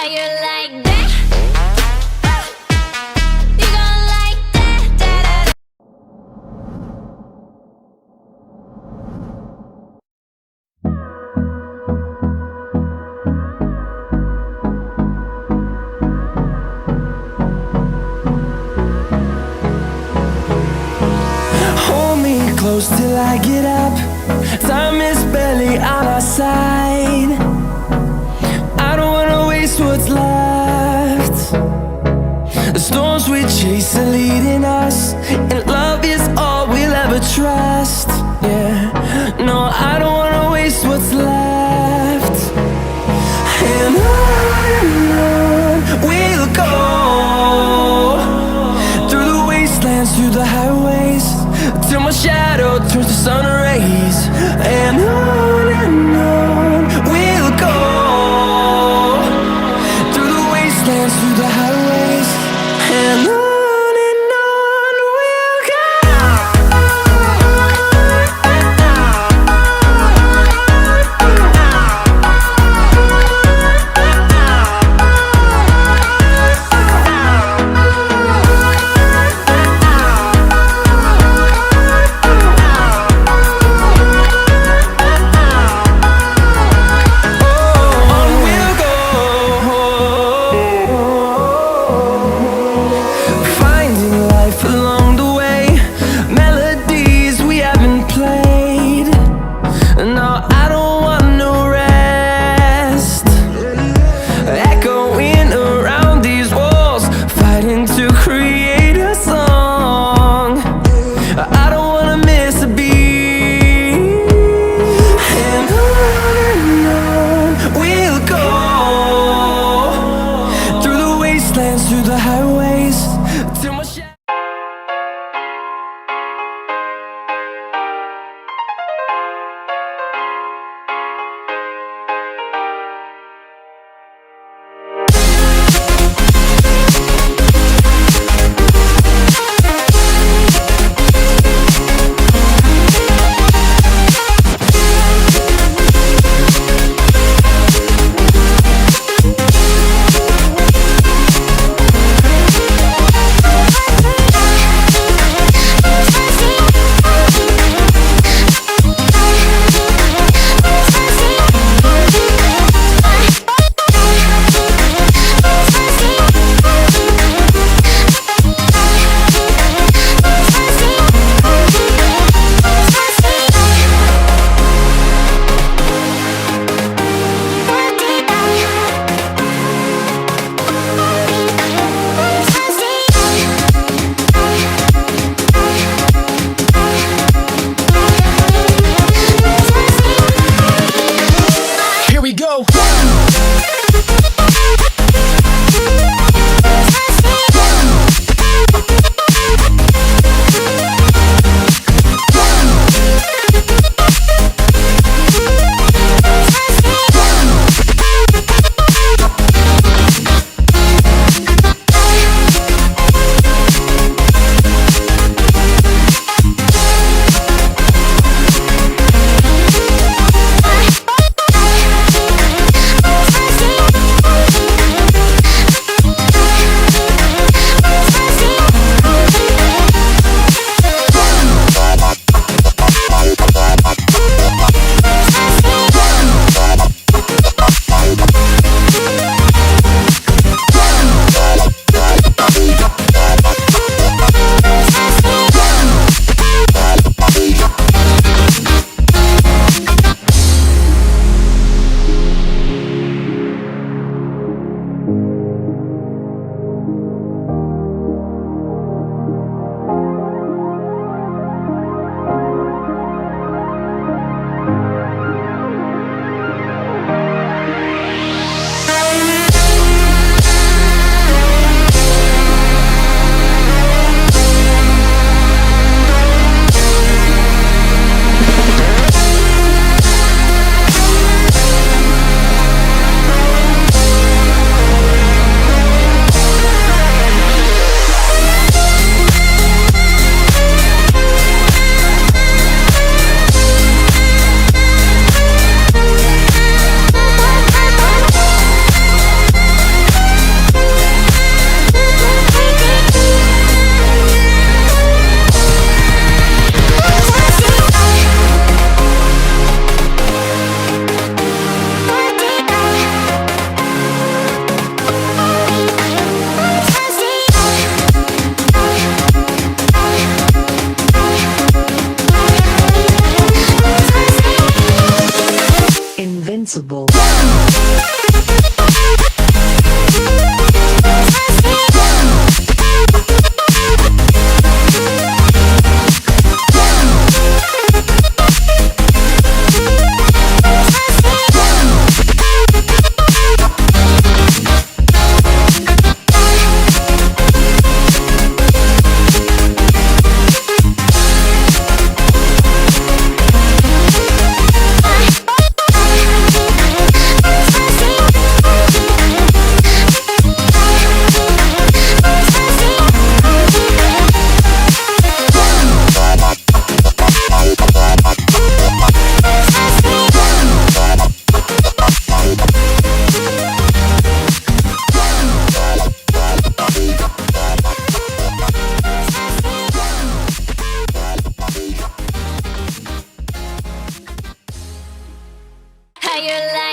you like that? You gon' like that, that, that. Hold me close till I get up. Time is barely on our side. I don't wanna waste what's left. The storms we chase are leading us, and love is all we'll ever trust. Yeah, no, I don't wanna waste what's left. And on we'll go, through the wastelands, through the highways, till my shadow turns to sun rays. And on we'll go, through the wastelands, through the highways, and on unstoppable. How you